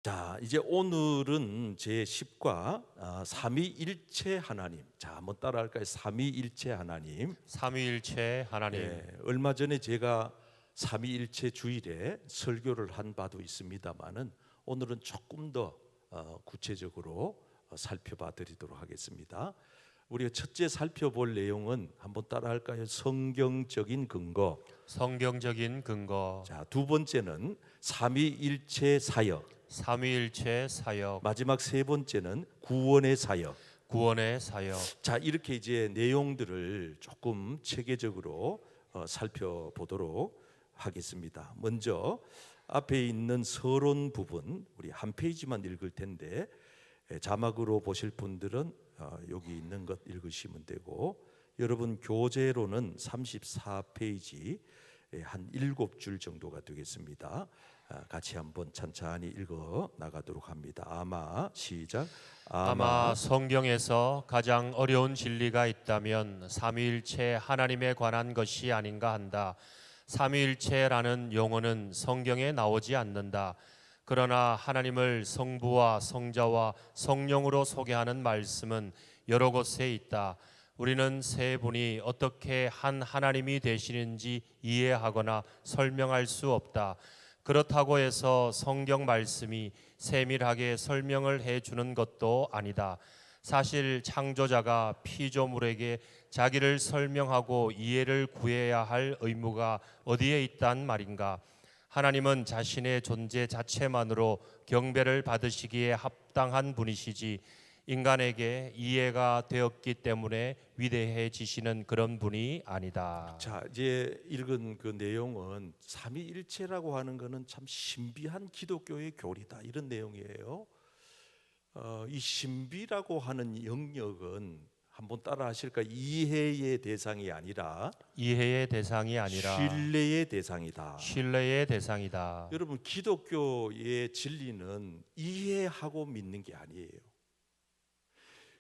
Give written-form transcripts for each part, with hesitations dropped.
자, 이제 오늘은 제10과 삼위일체 하나님. 자, 한번 따라할까요? 삼위일체 하나님. 삼위일체 하나님. 얼마 전에 제가 삼위일체 주일에 설교를 한 바도 있습니다만은 오늘은 조금 더 구체적으로 살펴봐 드리도록 하겠습니다. 우리가 첫째 살펴볼 내용은 한번 따라할까요? 성경적인 근거. 성경적인 근거. 자, 두 번째는 삼위일체 사역. 삼위일체 사역. 마지막 세 번째는 구원의 사역. 구원의 사역. 자, 이렇게 이제 내용들을 조금 체계적으로 살펴보도록 하겠습니다. 먼저 앞에 있는 서론 부분 우리 한 페이지만 읽을 텐데 자막으로 보실 분들은 여기 있는 것 읽으시면 되고, 여러분 교재로는 34페이지 한 7줄 정도가 되겠습니다. 같이 한번 찬찬히 읽어 나가도록 합니다. 아마 시작. 아마 성경에서 가장 어려운 진리가 있다면 삼위일체 하나님에 관한 것이 아닌가 한다. 삼위일체라는 용어는 성경에 나오지 않는다. 그러나 하나님을 성부와 성자와 성령으로 소개하는 말씀은 여러 곳에 있다. 우리는 세 분이 어떻게 한 하나님이 되시는지 이해하거나 설명할 수 없다. 그렇다고 해서 성경 말씀이 세밀하게 설명을 해주는 것도 아니다. 사실 창조자가 피조물에게 자기를 설명하고 이해를 구해야 할 의무가 어디에 있단 말인가? 하나님은 자신의 존재 자체만으로 경배를 받으시기에 합당한 분이시지 인간에게 이해가 되었기 때문에 위대해지시는 그런 분이 아니다. 자, 이제 읽은 그 내용은 삼위일체라고 하는 것은 참 신비한 기독교의 교리다, 이런 내용이에요. 이 신비라고 하는 영역은 한번 따라 하실까요? 이해의 대상이 아니라 신뢰의 대상이다. 신뢰의 대상이다. 여러분, 기독교의 진리는 이해하고 믿는 게 아니에요.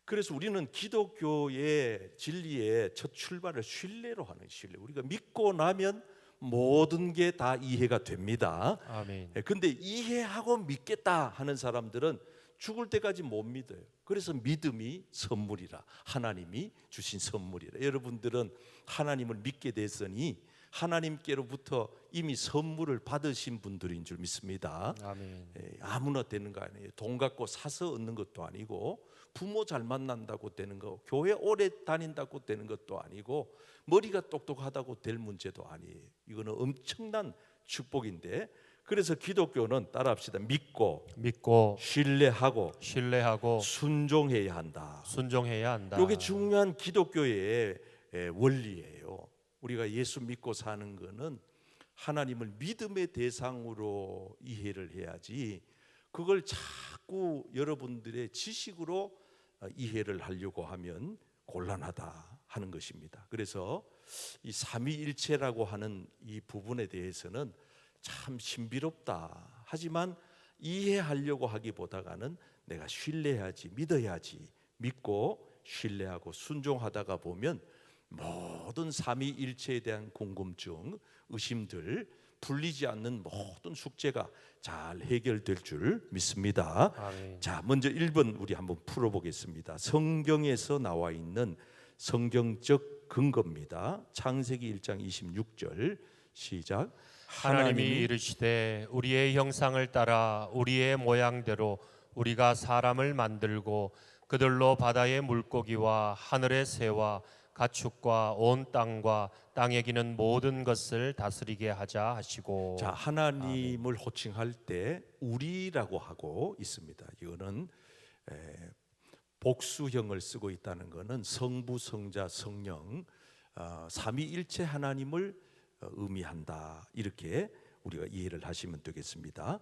그래서 우리는 기독교의 진리의 첫 출발을 신뢰로 하는 신뢰. 우리가 믿고 나면 모든 게 다 이해가 됩니다. 아멘. 근데 이해하고 믿겠다 하는 사람들은 죽을 때까지 못 믿어요. 그래서 믿음이 선물이라, 하나님이 주신 선물이라. 여러분들은 하나님을 믿게 됐으니 하나님께로부터 이미 선물을 받으신 분들인 줄 믿습니다. 아멘. 아무나 되는 거 아니에요. 돈 갖고 사서 얻는 것도 아니고, 부모 잘 만난다고 되는 거, 교회 오래 다닌다고 되는 것도 아니고, 머리가 똑똑하다고 될 문제도 아니에요. 이거는 엄청난 축복인데, 그래서 기독교는 따라합시다. 믿고 신뢰하고 순종해야 한다. 순종해야 한다. 이게 중요한 기독교의 원리예요. 우리가 예수 믿고 사는 거는 하나님을 믿음의 대상으로 이해를 해야지, 그걸 자꾸 여러분들의 지식으로 이해를 하려고 하면 곤란하다 하는 것입니다. 그래서 이 삼위일체라고 하는 이 부분에 대해서는 참 신비롭다. 하지만 이해하려고 하기보다는 내가 신뢰해야지, 믿어야지, 믿고 신뢰하고 순종하다가 보면 모든 삼위일체에 대한 궁금증, 의심들 풀리지 않는 모든 숙제가 잘 해결될 줄 믿습니다. 아멘. 자, 먼저 1번 우리 한번 풀어보겠습니다. 성경에서 나와 있는 성경적 근거입니다. 창세기 1장 26절 시작. 하나님이 이르시되 우리의 형상을 따라 우리의 모양대로 우리가 사람을 만들고 그들로 바다의 물고기와 하늘의 새와 가축과 온 땅과 땅에 기는 모든 것을 다스리게 하자 하시고. 자, 하나님을 호칭할 때 우리라고 하고 있습니다. 이거는 복수형을 쓰고 있다는 것은 성부, 성자, 성령 삼위일체 하나님을 의미한다. 이렇게 우리가 이해를 하시면 되겠습니다.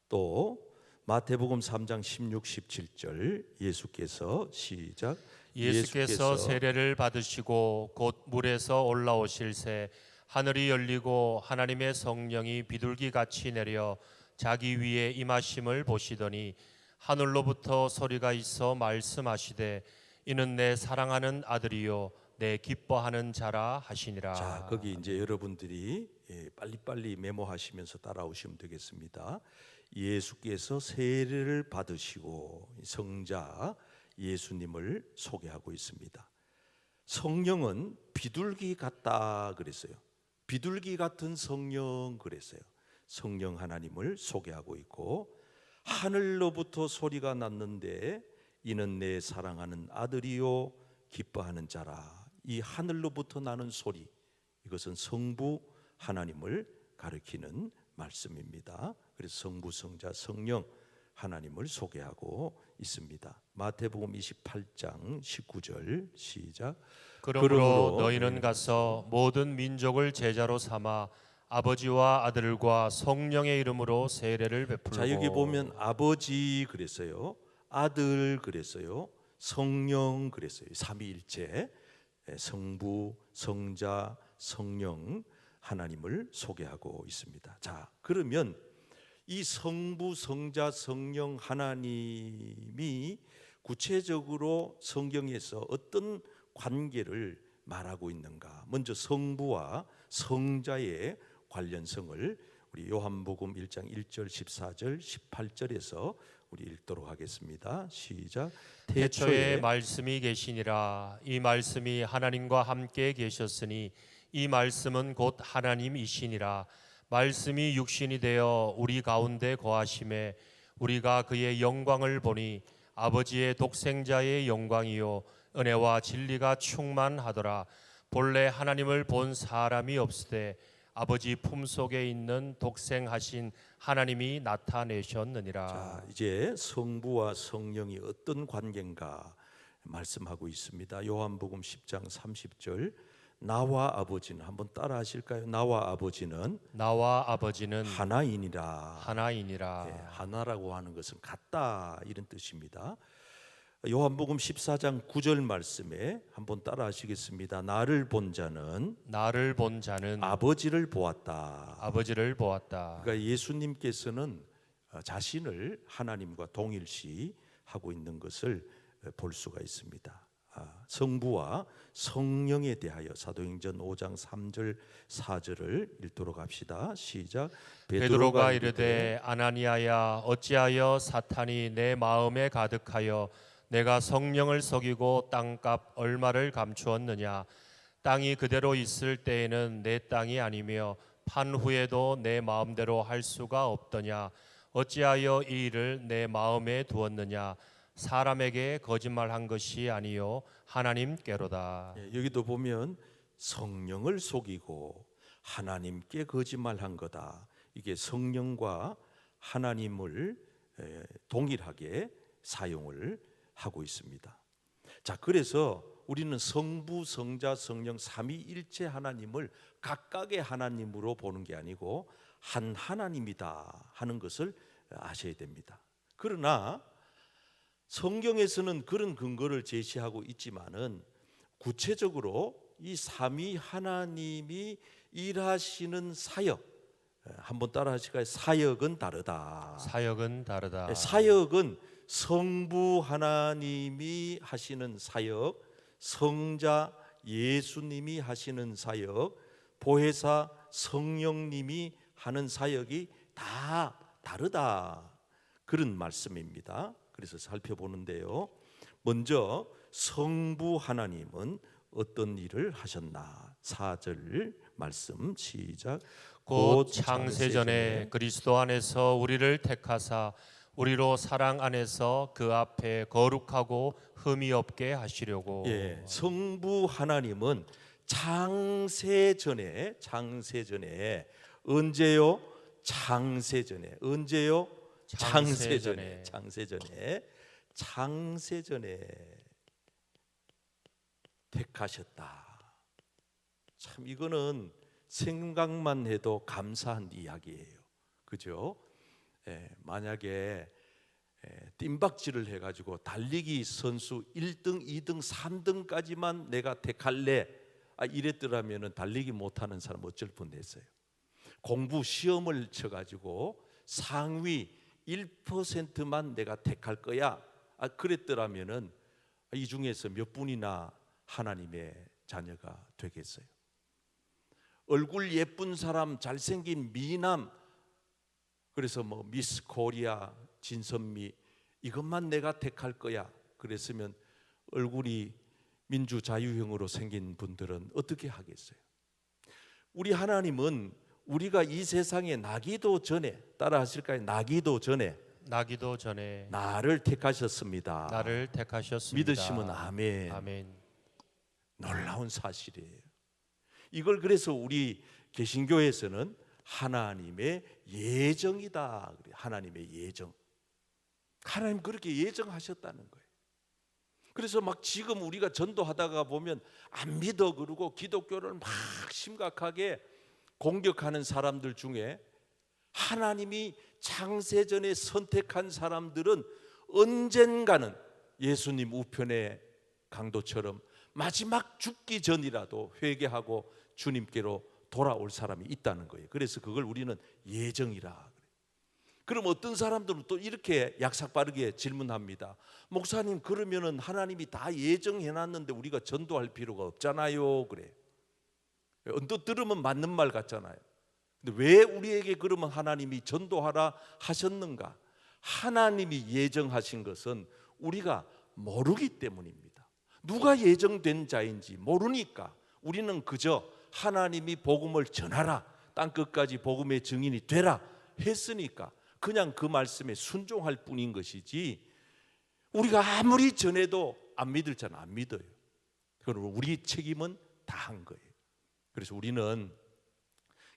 또 마태복음 3장 16, 17절 예수께서 시작. 예수께서 세례를 받으시고 곧 물에서 올라오실새 하늘이 열리고 하나님의 성령이 비둘기같이 내려 자기 위에 임하심을 보시더니 하늘로부터 소리가 있어 말씀하시되 이는 내 사랑하는 아들이요 내 기뻐하는 자라 하시니라. 자, 거기 이제 여러분들이 빨리빨리 메모하시면서 따라오시면 되겠습니다. 예수께서 세례를 받으시고 성자 예수님을 소개하고 있습니다. 성령은 비둘기 같다 그랬어요. 비둘기 같은 성령 그랬어요. 성령 하나님을 소개하고 있고, 하늘로부터 소리가 났는데 이는 내 사랑하는 아들이요 기뻐하는 자라. 이 하늘로부터 나는 소리, 이것은 성부 하나님을 가리키는 말씀입니다. 그래서 성부, 성자, 성령 하나님을 소개하고 있습니다. 마태복음 28장 19절 시작. 그러므로 너희는 가서 모든 민족을 제자로 삼아 아버지와 아들과 성령의 이름으로 세례를 베풀고. 자, 여기 보면 아버지 그랬어요, 아들 그랬어요, 성령 그랬어요. 삼위일체 성부, 성자, 성령 하나님을 소개하고 있습니다. 자, 그러면 이 성부, 성자, 성령 하나님이 구체적으로 성경에서 어떤 관계를 말하고 있는가? 먼저 성부와 성자의 관련성을 우리 요한복음 1장 1절, 14절, 18절에서 우리 읽도록 하겠습니다. 시작. 태초에 말씀이 계시니라. 이 말씀이 하나님과 함께 계셨으니 이 말씀은 곧 하나님이시니라. 말씀이 육신이 되어 우리 가운데 거하심에 우리가 그의 영광을 보니 아버지의 독생자의 영광이요 은혜와 진리가 충만하더라. 본래 하나님을 본 사람이 없으되 아버지 품속에 있는 독생하신 하나님이 나타내셨느니라. 자, 이제 성부와 성령이 어떤 관계인가 말씀하고 있습니다. 요한복음 10장 30절. 나와 아버지는, 한번 따라 하실까요? 나와 아버지는 하나이니라. 하나라고 하는 것은 같다, 이런 뜻입니다. 요한복음 14장 9절 말씀에 한번 따라 하시겠습니다. 나를 본 자는 아버지를 보았다. 그러니까 예수님께서는 자신을 하나님과 동일시하고 있는 것을 볼 수가 있습니다. 성부와 성령에 대하여 사도행전 5장 3절 4절을 읽도록 합시다. 시작. 베드로가 이르되 아나니아야 어찌하여 사탄이 내 마음에 가득하여 내가 성령을 속이고 땅값 얼마를 감추었느냐. 땅이 그대로 있을 때에는 내 땅이 아니며 판 후에도 내 마음대로 할 수가 없더냐. 어찌하여 이 일을 내 마음에 두었느냐. 사람에게 거짓말한 것이 아니요 하나님께로다. 여기도 보면 성령을 속이고 하나님께 거짓말한 거다. 이게 성령과 하나님을 동일하게 사용을 하고 있습니다. 자, 그래서 우리는 성부, 성자, 성령 삼위일체 하나님을 각각의 하나님으로 보는 게 아니고 한 하나님이다 하는 것을 아셔야 됩니다. 그러나 성경에서는 그런 근거를 제시하고 있지만은 구체적으로 이 삼위 하나님이 일하시는 사역, 한번 따라 하실까요? 사역은 다르다. 사역은 성부 하나님이 하시는 사역, 성자 예수님이 하시는 사역, 보혜사 성령님이 하는 사역이 다 다르다, 그런 말씀입니다. 그래서 살펴보는데요, 먼저 성부 하나님은 어떤 일을 하셨나? 4절 말씀 시작. 곧 창세전에 그리스도 안에서 우리를 택하사 우리로 사랑 안에서 그 앞에 거룩하고 흠이 없게 하시려고. 성부 하나님은 창세전에 언제요? 창세전에 택하셨다. 참 이거는 생각만 해도 감사한 이야기예요. 그죠? 만약에 뜀박질을 해가지고 달리기 선수 1등, 2등, 3등까지만 내가 택할래, 이랬더라면 달리기 못하는 사람 어쩔 뻔했어요. 공부 시험을 쳐가지고 상위 1%만 내가 택할 거야, 그랬더라면은 이 중에서 몇 분이나 하나님의 자녀가 되겠어요? 얼굴 예쁜 사람, 잘생긴 미남, 그래서 뭐 미스 코리아 진선미 이것만 내가 택할 거야 그랬으면 얼굴이 민주자유형으로 생긴 분들은 어떻게 하겠어요? 우리 하나님은 우리가 이 세상에 나기도 전에, 따라 하실까요? 나기도 전에 나를 택하셨습니다. 나를 택하셨습니다. 믿으시면 아멘. 아멘. 놀라운 사실이에요. 이걸 그래서 우리 개신교에서는 하나님의 예정이다. 하나님의 예정. 하나님 그렇게 예정하셨다는 거예요. 그래서 막 지금 우리가 전도하다가 보면 안 믿어 그러고 기독교를 막 심각하게 공격하는 사람들 중에 하나님이 창세전에 선택한 사람들은 언젠가는 예수님 우편의 강도처럼 마지막 죽기 전이라도 회개하고 주님께로 돌아올 사람이 있다는 거예요. 그래서 그걸 우리는 예정이라 그래요. 그럼 어떤 사람들은 또 이렇게 약삭빠르게 질문합니다. 목사님, 그러면은 하나님이 다 예정해놨는데 우리가 전도할 필요가 없잖아요. 그래. 언뜻 들으면 맞는 말 같잖아요. 근데 왜 우리에게 그러면 하나님이 전도하라 하셨는가? 하나님이 예정하신 것은 우리가 모르기 때문입니다. 누가 예정된 자인지 모르니까 우리는 그저 하나님이 복음을 전하라, 땅끝까지 복음의 증인이 되라 했으니까 그냥 그 말씀에 순종할 뿐인 것이지, 우리가 아무리 전해도 안 믿을 자는 안 믿어요. 그럼 우리 책임은 다 한 거예요. 그래서 우리는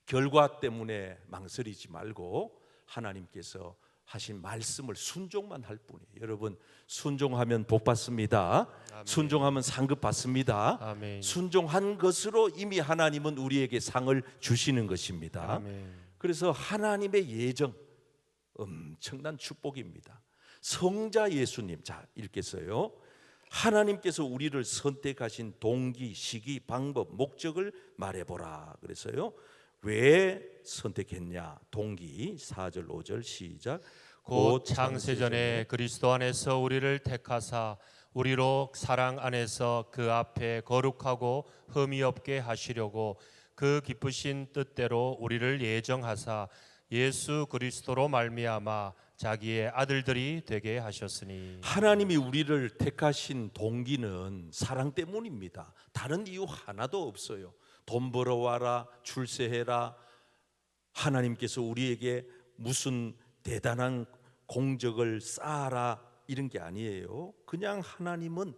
결과 때문에 망설이지 말고 하나님께서 하신 말씀을 순종만 할 뿐이에요. 여러분, 순종하면 복 받습니다. 아멘. 순종하면 상급 받습니다. 아멘. 순종한 것으로 이미 하나님은 우리에게 상을 주시는 것입니다. 아멘. 그래서 하나님의 예정, 엄청난 축복입니다. 성자 예수님, 자 읽겠어요. 하나님께서 우리를 선택하신 동기, 시기, 방법, 목적을 말해보라 그래서요. 왜 선택했냐? 동기 4절 5절 시작. 곧 창세전에 그리스도 안에서 우리를 택하사 우리로 사랑 안에서 그 앞에 거룩하고 흠이 없게 하시려고 그 기쁘신 뜻대로 우리를 예정하사 예수 그리스도로 말미암아 자기의 아들들이 되게 하셨으니. 하나님이 우리를 택하신 동기는 사랑 때문입니다. 다른 이유 하나도 없어요. 돈 벌어와라, 출세해라, 하나님께서 우리에게 무슨 대단한 공적을 쌓아라 이런 게 아니에요. 그냥 하나님은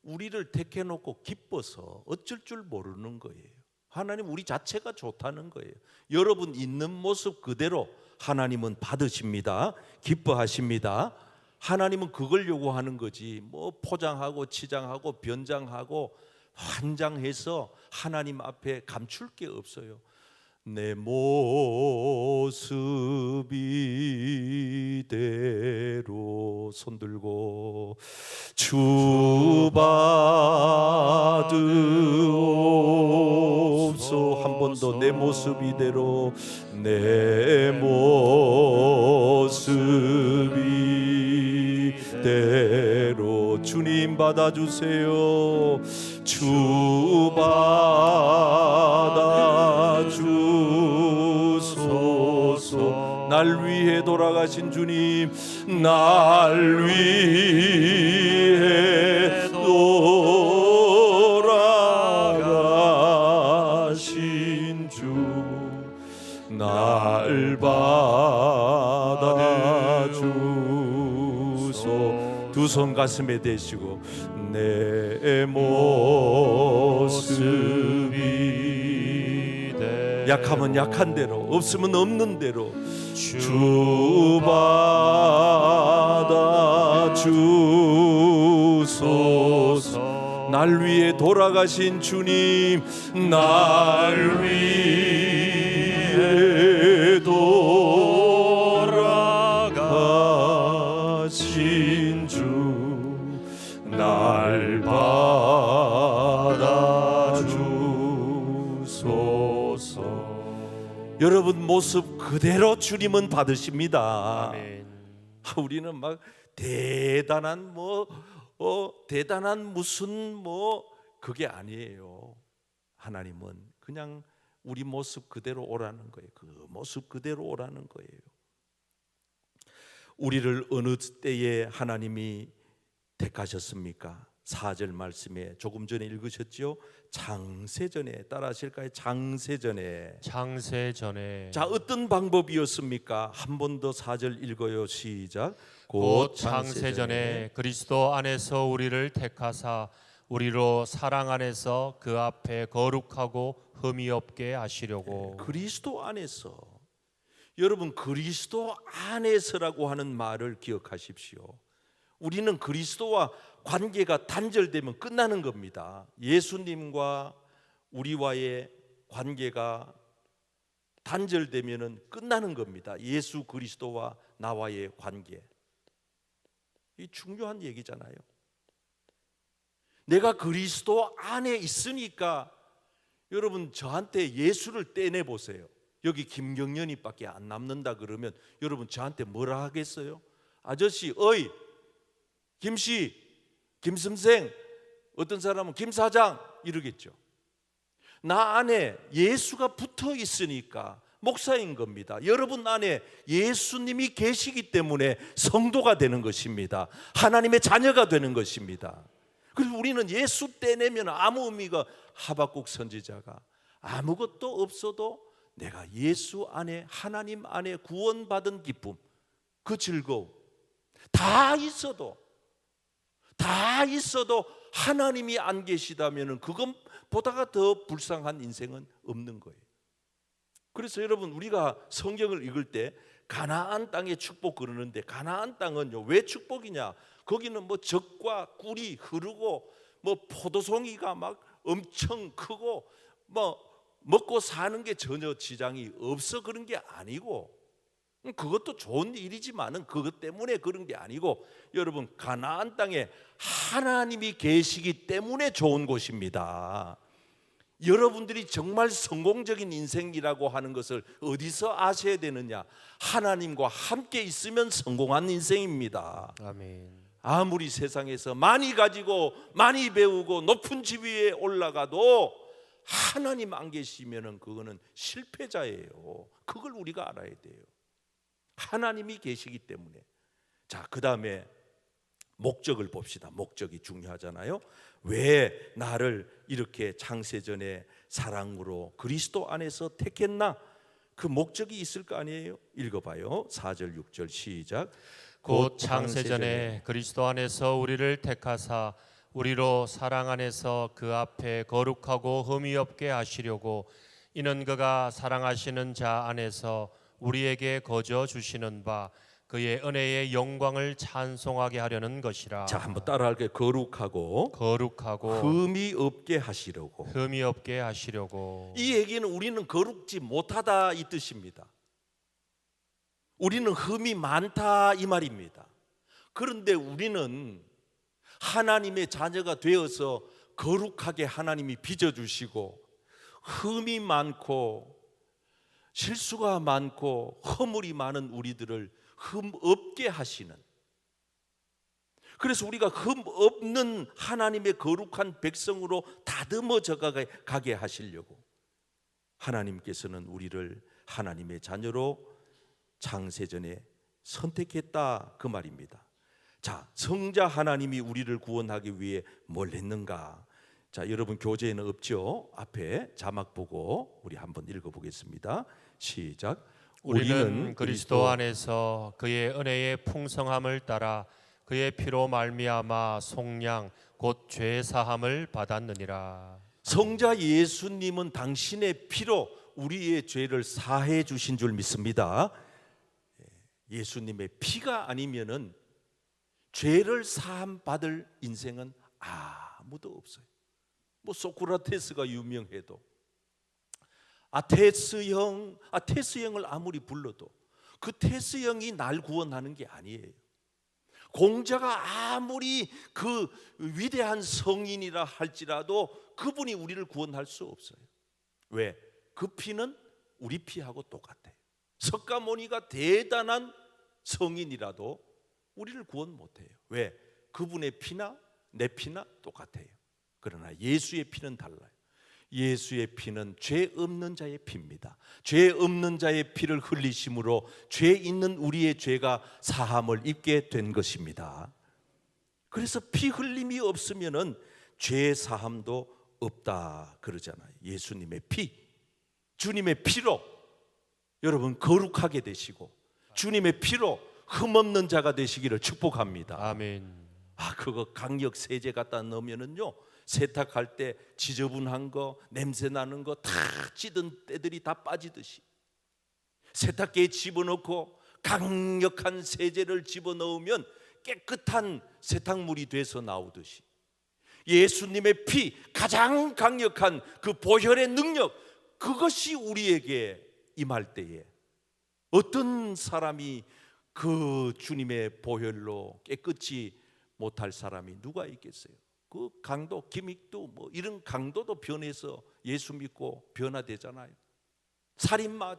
우리를 택해놓고 기뻐서 어쩔 줄 모르는 거예요. 하나님 우리 자체가 좋다는 거예요. 여러분 있는 모습 그대로 하나님은 받으십니다. 기뻐하십니다. 하나님은 그걸 요구하는 거지, 뭐 포장하고 치장하고 변장하고 환장해서 하나님 앞에 감출 게 없어요. 내 모습 이대로 손들고 주 받으옵소. 한 번 더 내 모습 이대로, 내 모습 이대로 주님 받아주세요. 주 받아주소서. 날 위해 돌아가신 주님, 날 위해 돌아가신 주, 날 받아주소. 두 손 가슴에 대시고 내 모습이 약하면 약한 대로, 없으면 없는 대로 주 받아주소서. 날 위해 돌아가신 주님, 날 위해 돌아가신 주, 날 받아주소서. 여러분 모습 그대로 주님은 받으십니다. 아멘. 우리는 막 대단한 대단한 무슨 그게 아니에요. 하나님은 그냥 우리 모습 그대로 오라는 거예요. 그 모습 그대로 오라는 거예요. 우리를 어느 때에 하나님이 택하셨습니까? 4절 말씀에 조금 전에 읽으셨죠? 장세전에. 따라 하실까요? 장세전에. 장세전에. 자, 어떤 방법이었습니까? 한 번 더 4절 읽어요. 시작. 곧 장세전에 그리스도 안에서 우리를 택하사 우리로 사랑 안에서 그 앞에 거룩하고 흠이 없게 하시려고. 그리스도 안에서. 여러분, 그리스도 안에서라고 하는 말을 기억하십시오. 우리는 그리스도와 관계가 단절되면 끝나는 겁니다. 예수님과 우리와의 관계가 단절되면 끝나는 겁니다. 예수 그리스도와 나와의 관계. 이 중요한 얘기잖아요. 내가 그리스도 안에 있으니까 여러분 저한테 예수를 떼내 보세요. 여기 김경련이밖에 안 남는다 그러면 여러분 저한테 뭐라 하겠어요? 아저씨, 어이, 김씨, 김선생, 어떤 사람은 김사장 이러겠죠. 나 안에 예수가 붙어 있으니까 목사인 겁니다. 여러분 안에 예수님이 계시기 때문에 성도가 되는 것입니다. 하나님의 자녀가 되는 것입니다. 그래서 우리는 예수 떼내면 아무 의미가, 하박국 선지자가 아무것도 없어도 내가 예수 안에, 하나님 안에 구원받은 기쁨, 그 즐거움 다 있어도 하나님이 안 계시다면 그것보다가 더 불쌍한 인생은 없는 거예요. 그래서 여러분, 우리가 성경을 읽을 때 가나안 땅의 축복 그러는데, 가나안 땅은요 왜 축복이냐? 거기는 뭐 젖과 꿀이 흐르고 뭐 포도송이가 막 엄청 크고 뭐 먹고 사는 게 전혀 지장이 없어 그런 게 아니고, 그것도 좋은 일이지만은 그것 때문에 그런 게 아니고, 여러분 가나안 땅에 하나님이 계시기 때문에 좋은 곳입니다. 여러분들이 정말 성공적인 인생이라고 하는 것을 어디서 아셔야 되느냐? 하나님과 함께 있으면 성공한 인생입니다. 아멘. 아무리 세상에서 많이 가지고 많이 배우고 높은 지위에 올라가도 하나님 안 계시면은 그거는 실패자예요. 그걸 우리가 알아야 돼요. 하나님이 계시기 때문에. 자, 그 다음에 목적을 봅시다. 목적이 중요하잖아요. 왜 나를 이렇게 창세전에 사랑으로 그리스도 안에서 택했나? 그 목적이 있을 거 아니에요? 읽어봐요. 4절 6절 시작. 곧 창세전에 그리스도 안에서 우리를 택하사 우리로 사랑 안에서 그 앞에 거룩하고 흠이 없게 하시려고, 이는 그가 사랑하시는 자 안에서 우리에게 거저 주시는 바 그의 은혜의 영광을 찬송하게 하려는 것이라. 자, 한번 따라할게요. 거룩하고 흠이 없게 하시려고. 흠이 없게 하시려고. 이 얘기는 우리는 거룩지 못하다 이 뜻입니다. 우리는 흠이 많다 이 말입니다. 그런데 우리는 하나님의 자녀가 되어서 거룩하게 하나님이 빚어주시고, 흠이 많고 실수가 많고 허물이 많은 우리들을 흠 없게 하시는, 그래서 우리가 흠 없는 하나님의 거룩한 백성으로 다듬어져 가게 하시려고 하나님께서는 우리를 하나님의 자녀로 창세전에 선택했다 그 말입니다. 자, 성자 하나님이 우리를 구원하기 위해 뭘 했는가? 자, 여러분 교재에는 없죠? 앞에 자막 보고 우리 한번 읽어보겠습니다. 시작. 우리는 그리스도 안에서 그의 은혜의 풍성함을 따라 그의 피로 말미암아 속량 곧 죄 사함을 받았느니라. 성자 예수님은 당신의 피로 우리의 죄를 사해 주신 줄 믿습니다. 예수님의 피가 아니면은 죄를 사함 받을 인생은 아무도 없어요. 뭐 소크라테스가 유명해도 테스 형을 아무리 불러도 그 테스 형이 날 구원하는 게 아니에요. 공자가 아무리 그 위대한 성인이라 할지라도 그분이 우리를 구원할 수 없어요. 왜? 그 피는 우리 피하고 똑같아요. 석가모니가 대단한 성인이라도 우리를 구원 못해요. 왜? 그분의 피나 내 피나 똑같아요. 그러나 예수의 피는 달라요. 예수의 피는 죄 없는 자의 피입니다. 죄 없는 자의 피를 흘리심으로 죄 있는 우리의 죄가 사함을 입게 된 것입니다. 그래서 피 흘림이 없으면은 죄 사함도 없다 그러잖아요. 예수님의 피, 주님의 피로 여러분 거룩하게 되시고 주님의 피로 흠없는 자가 되시기를 축복합니다. 아멘. 그거 강력 세제 갖다 넣으면은요, 세탁할 때 지저분한 거, 냄새 나는 거 다 찌든 때들이 다 빠지듯이 세탁기에 집어넣고 강력한 세제를 집어넣으면 깨끗한 세탁물이 돼서 나오듯이 예수님의 피, 가장 강력한 그 보혈의 능력, 그것이 우리에게 임할 때에 어떤 사람이 그 주님의 보혈로 깨끗이 못할 사람이 누가 있겠어요? 그 강도, 김익도 뭐 이런 강도도 변해서 예수 믿고 변화되잖아요. 살인마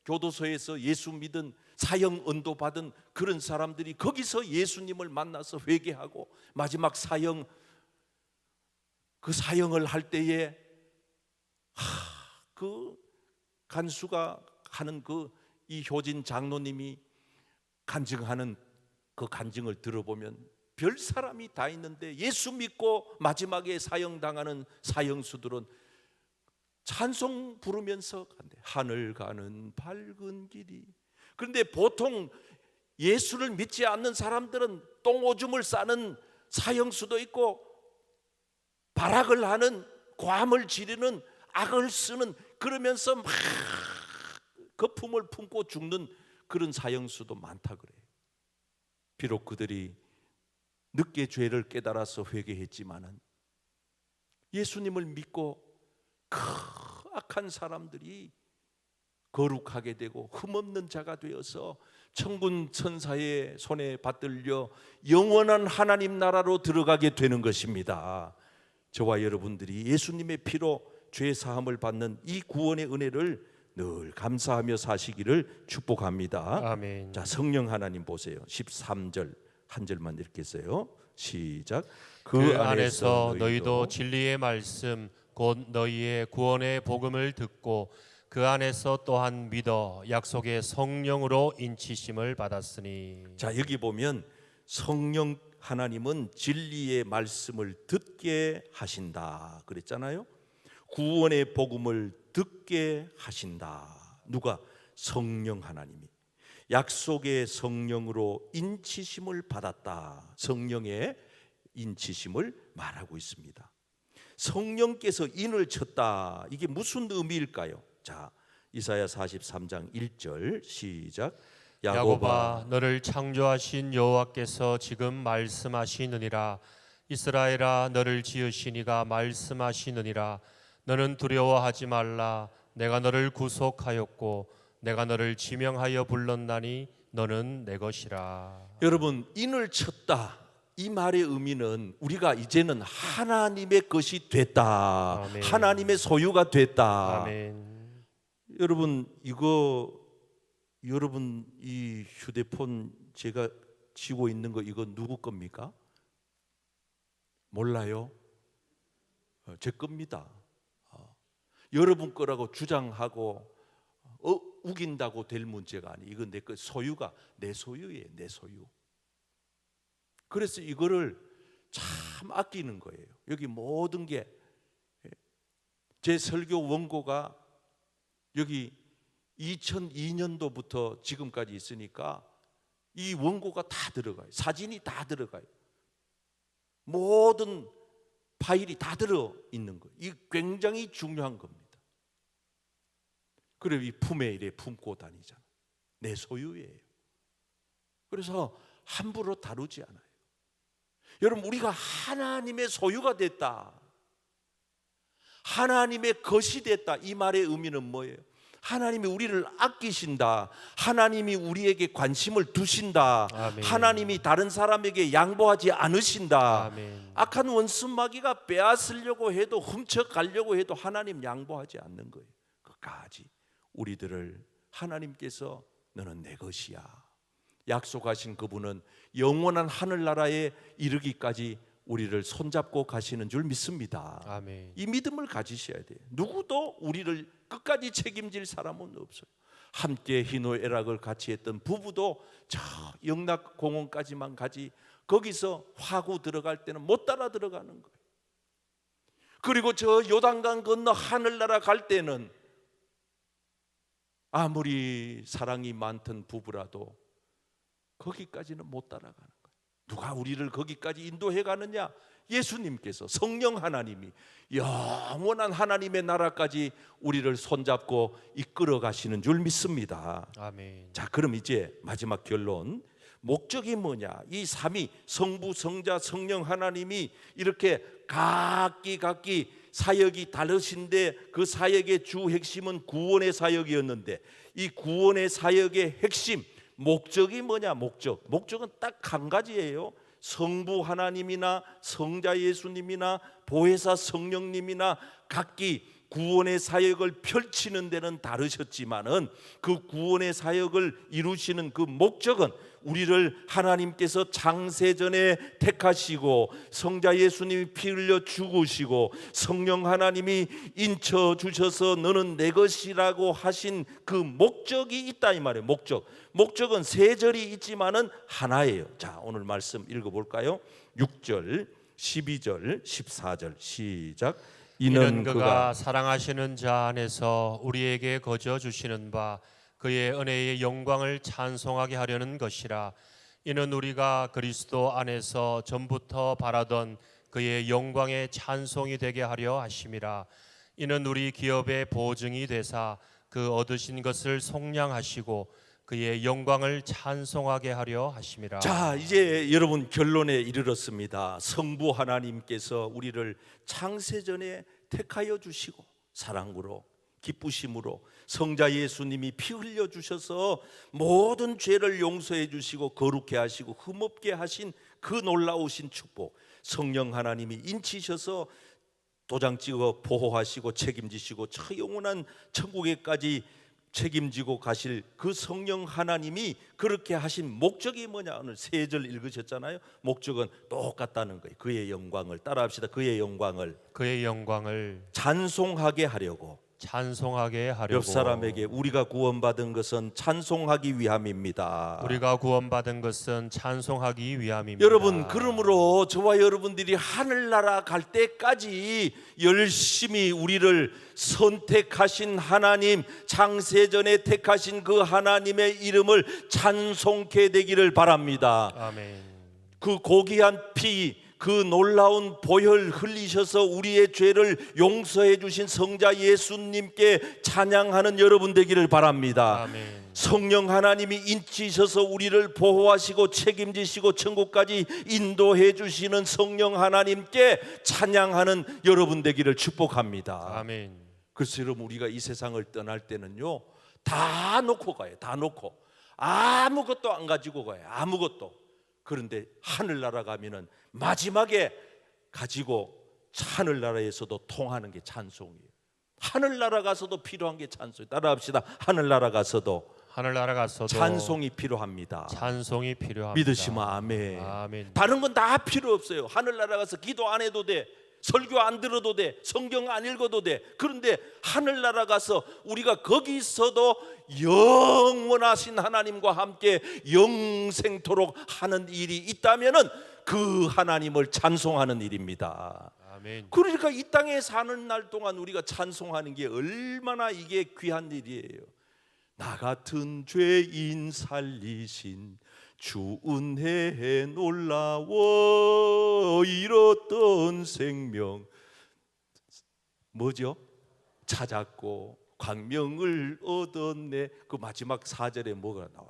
교도소에서 예수 믿은 사형 언도 받은 그런 사람들이 거기서 예수님을 만나서 회개하고 마지막 사형, 그 사형을 할 때에 그 간수가 하는 이 효진 장로님이 간증하는 그 간증을 들어보면 별 사람이 다 있는데 예수 믿고 마지막에 사형당하는 사형수들은 찬송 부르면서 간대. 하늘 가는 밝은 길이. 그런데 보통 예수를 믿지 않는 사람들은 똥오줌을 싸는 사형수도 있고 발악을 하는, 고함을 지르는, 악을 쓰는, 그러면서 막 거품을 품고 죽는 그런 사형수도 많다 그래요. 비록 그들이 늦게 죄를 깨달아서 회개했지만은 예수님을 믿고 그 악한 사람들이 거룩하게 되고 흠없는 자가 되어서 천군 천사의 손에 받들려 영원한 하나님 나라로 들어가게 되는 것입니다. 저와 여러분들이 예수님의 피로 죄 사함을 받는 이 구원의 은혜를 늘 감사하며 사시기를 축복합니다. 아멘. 자, 성령 하나님 보세요. 13절 한 절만 읽겠어요. 시작. 그 안에서 너희도 진리의 말씀 곧 너희의 구원의 복음을 듣고 그 안에서 또한 믿어 약속의 성령으로 인치심을 받았으니. 자, 여기 보면 성령 하나님은 진리의 말씀을 듣게 하신다 그랬잖아요. 구원의 복음을 듣게 하신다. 누가? 성령 하나님이. 약속의 성령으로 인치심을 받았다. 성령의 인치심을 말하고 있습니다. 성령께서 인을 쳤다. 이게 무슨 의미일까요? 자, 이사야 43장 1절 시작. 야곱아 너를 창조하신 여호와께서 지금 말씀하시느니라. 이스라엘아 너를 지으신 이가 말씀하시느니라. 너는 두려워하지 말라. 내가 너를 구속하였고 내가 너를 지명하여 불렀나니 너는 내 것이라. 여러분, 인을 쳤다. 이 말의 의미는 우리가 이제는 하나님의 것이 됐다. 아멘. 하나님의 소유가 됐다. 아멘. 여러분, 여러분 이 휴대폰 제가 쥐고 있는 거 이거 누구 겁니까? 몰라요? 제 겁니다. 여러분 거라고 주장하고 우긴다고 될 문제가 아니. 이건 내 거, 소유가 내 소유예요. 내 소유. 그래서 이거를 참 아끼는 거예요. 여기 모든 게 제 설교 원고가 여기 2002년도부터 지금까지 있으니까 이 원고가 다 들어가요. 사진이 다 들어가요. 모든 파일이 다 들어 있는 거예요. 이 굉장히 중요한 겁니다. 그래 이 품에 이래 품고 다니잖아. 내 소유예요. 그래서 함부로 다루지 않아요. 여러분, 우리가 하나님의 소유가 됐다. 하나님의 것이 됐다. 이 말의 의미는 뭐예요? 하나님이 우리를 아끼신다. 하나님이 우리에게 관심을 두신다. 아멘. 하나님이 다른 사람에게 양보하지 않으신다. 아멘. 악한 원수마귀가 빼앗으려고 해도 훔쳐가려고 해도 하나님 양보하지 않는 거예요. 끝까지 우리들을 하나님께서 너는 내 것이야. 약속하신 그분은 영원한 하늘나라에 이르기까지 우리를 손잡고 가시는 줄 믿습니다. 아멘. 이 믿음을 가지셔야 돼요. 누구도 우리를 끝까지 책임질 사람은 없어요. 함께 희노애락을 같이 했던 부부도 저 영락공원까지만 가지 거기서 화구 들어갈 때는 못 따라 들어가는 거예요. 그리고 저 요단강 건너 하늘나라 갈 때는 아무리 사랑이 많던 부부라도 거기까지는 못 따라가는 거예요. 누가 우리를 거기까지 인도해 가느냐? 예수님께서, 성령 하나님이 영원한 하나님의 나라까지 우리를 손잡고 이끌어 가시는 줄 믿습니다. 아멘. 자, 그럼 이제 마지막 결론. 목적이 뭐냐? 이 삼위 성부, 성자, 성령 하나님이 이렇게 각기 사역이 다르신데 그 사역의 주 핵심은 구원의 사역이었는데 이 구원의 사역의 핵심 목적이 뭐냐? 목적은 딱 한 가지예요. 성부 하나님이나 성자 예수님이나 보혜사 성령님이나 각기 구원의 사역을 펼치는 데는 다르셨지만은 그 구원의 사역을 이루시는 그 목적은 우리를 하나님께서 창세전에 택하시고 성자 예수님이 피 흘려 죽으시고 성령 하나님이 인쳐 주셔서 너는 내 것이라고 하신 그 목적이 있다 이 말이에요. 목적은 세 절이 있지만은 하나예요. 자, 오늘 말씀 읽어볼까요? 6절, 12절, 14절 시작. 이는 그가 사랑하시는 자 안에서 우리에게 거저 주시는 바 그의 은혜의 영광을 찬송하게 하려는 것이라. 이는 우리가 그리스도 안에서 전부터 바라던 그의 영광의 찬송이 되게 하려 하심이라. 이는 우리 기업의 보증이 되사 그 얻으신 것을 속량하시고 그의 영광을 찬송하게 하려 하심이라. 자, 이제 여러분 결론에 이르렀습니다. 성부 하나님께서 우리를 창세전에 택하여 주시고 사랑으로 기쁘심으로 성자 예수님이 피 흘려 주셔서 모든 죄를 용서해 주시고 거룩해 하시고 흠없게 하신 그 놀라우신 축복, 성령 하나님이 인치셔서 도장 찍어 보호하시고 책임지시고 저 영원한 천국에까지 책임지고 가실 그 성령 하나님이 그렇게 하신 목적이 뭐냐? 오늘 세 절 읽으셨잖아요. 목적은 똑같다는 거예요. 그의 영광을 따라합시다. 그의 영광을 찬송하게 하려고. 옆 사람에게 우리가 구원받은 것은 찬송하기 위함입니다. 우리가 구원받은 것은 찬송하기 위함입니다. 여러분, 그러므로 저와 여러분들이 하늘나라 갈 때까지 열심히 우리를 선택하신 하나님, 창세전에 택하신 그 하나님의 이름을 찬송케 되기를 바랍니다. 아멘. 그 고귀한 피, 그 놀라운 보혈 흘리셔서 우리의 죄를 용서해 주신 성자 예수님께 찬양하는 여러분 되기를 바랍니다. 아멘. 성령 하나님이 인치셔서 우리를 보호하시고 책임지시고 천국까지 인도해 주시는 성령 하나님께 찬양하는 여러분 되기를 축복합니다. 아멘. 그래서 여러분, 우리가 이 세상을 떠날 때는요, 다 놓고 가요. 다 놓고 아무것도 안 가지고 가요. 아무것도. 그런데 하늘나라 가면은 마지막에 가지고 하늘나라에서도 통하는 게 찬송이에요. 하늘나라 가서도 필요한 게 찬송이에요. 따라합시다. 하늘나라 가서도 찬송이 필요합니다. 찬송이 필요합니다. 믿으시면 아멘. 아멘. 다른 건 다 필요 없어요. 하늘나라 가서 기도 안 해도 돼. 설교 안 들어도 돼. 성경 안 읽어도 돼. 그런데 하늘나라 가서 우리가 거기서도 영원하신 하나님과 함께 영생토록 하는 일이 있다면은 그 하나님을 찬송하는 일입니다. 아멘. 그러니까 이 땅에 사는 날 동안 우리가 찬송하는 게 얼마나 이게 귀한 일이에요. 나 같은 죄인 살리신 주 은혜에 놀라워 잃었던 생명 뭐죠? 찾았고 광명을 얻었네. 그 마지막 4절에 뭐가 나와요?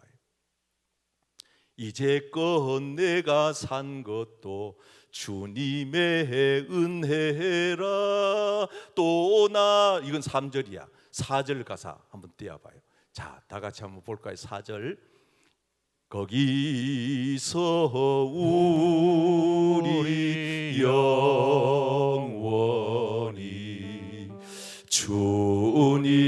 이제껏 내가 산 것도 주님의 은혜라. 또 나, 이건 3절이야 4절 가사 한번 띄워봐요. 자, 다 같이 한번 볼까요? 4절. 거기서 우리 영원히 주님의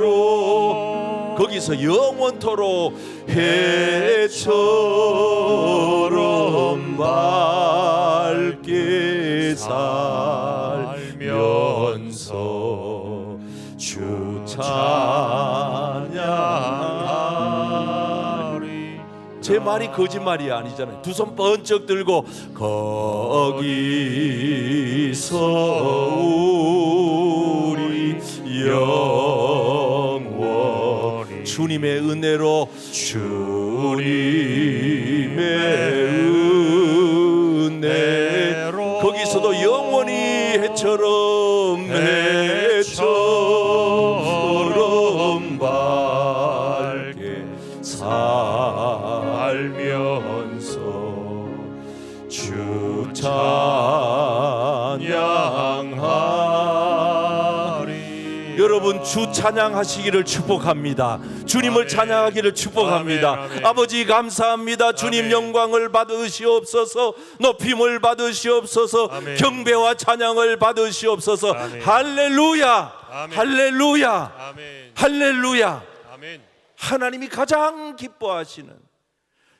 은혜로 거기서 영원토록 해처럼 밝게 살면서 주 찬양하리. 제 말이 거짓말이 아니잖아요. 두 손 번쩍 들고 거기서 우리 영원 주님의 은혜로 거기서도 영원히 해처럼 밝게 살면서 주 찬양하리. 여러분 주 찬양하시기를 축복합니다. 주님을 아멘. 찬양하기를 축복합니다. 아멘, 아멘. 아버지 감사합니다. 주님 아멘. 영광을 받으시옵소서. 높임을 받으시옵소서. 아멘. 경배와 찬양을 받으시옵소서. 아멘. 할렐루야. 아멘. 할렐루야. 아멘. 할렐루야. 아멘. 하나님이 가장 기뻐하시는,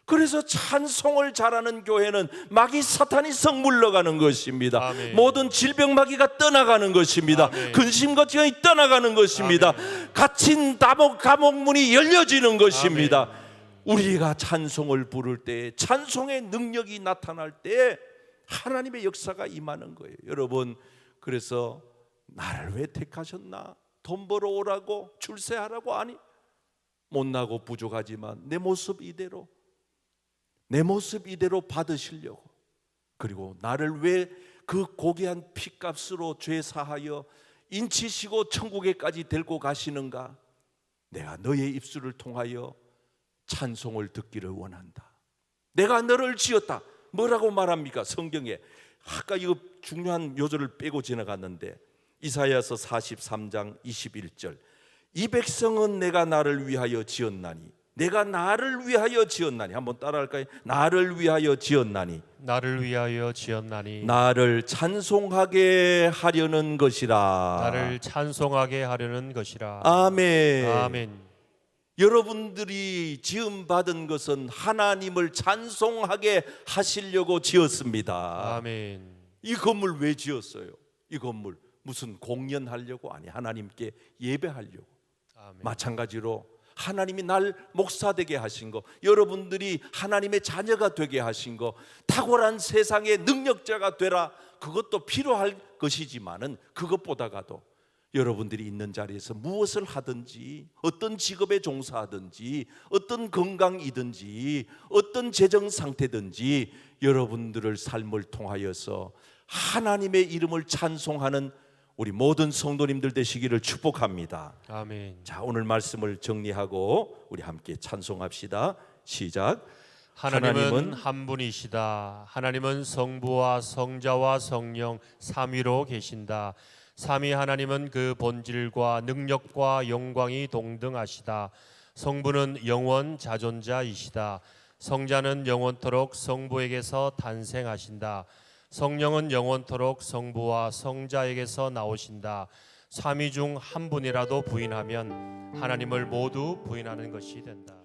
그래서 찬송을 잘하는 교회는 마귀 사탄이 썩 물러가는 것입니다. 아멘. 모든 질병 마귀가 떠나가는 것입니다. 아멘. 근심 걱정이 떠나가는 것입니다. 갇힌 감옥문이 열려지는 것입니다. 우리가 찬송을 부를 때, 찬송의 능력이 나타날 때 하나님의 역사가 임하는 거예요. 여러분, 그래서 나를 왜 택하셨나? 돈 벌어오라고, 출세하라고? 아니, 못나고 부족하지만 내 모습 이대로 받으시려고, 그리고 나를 왜 그 고귀한 피값으로 죄 사하여 인치시고 천국에까지 데리고 가시는가? 내가 너의 입술을 통하여 찬송을 듣기를 원한다. 내가 너를 지었다. 뭐라고 말합니까? 성경에 아까 이거 중요한 요절을 빼고 지나갔는데, 이사야서 43장 21절, 이 백성은 내가 나를 위하여 지었나니, 내가 나를 위하여 지었나니, 한번 따라할까요? 나를 위하여 지었나니, 나를 위하여 지었나니, 나를 찬송하게 하려는 것이라. 나를 찬송하게 하려는 것이라. 아멘. 아멘. 여러분들이 지음 받은 것은 하나님을 찬송하게 하시려고 지었습니다. 아멘. 이 건물 왜 지었어요? 이 건물 무슨 공연하려고? 아니, 하나님께 예배하려고. 아멘. 마찬가지로 하나님이 날 목사 되게 하신 거, 여러분들이 하나님의 자녀가 되게 하신 거, 탁월한 세상의 능력자가 되라, 그것도 필요할 것이지만은 그것보다가도 여러분들이 있는 자리에서 무엇을 하든지, 어떤 직업에 종사하든지, 어떤 건강이든지, 어떤 재정 상태든지 여러분들을 삶을 통하여서 하나님의 이름을 찬송하는 우리 모든 성도님들 되시기를 축복합니다. 아멘. 자, 오늘 말씀을 정리하고 우리 함께 찬송합시다. 시작. 하나님은 한 분이시다. 하나님은 성부와 성자와 성령 삼위로 계신다. 삼위 하나님은 그 본질과 능력과 영광이 동등하시다. 성부는 영원 자존자이시다. 성자는 영원토록 성부에게서 탄생하신다. 성령은 영원토록 성부와 성자에게서 나오신다. 삼위 중 한 분이라도 부인하면 하나님을 모두 부인하는 것이 된다.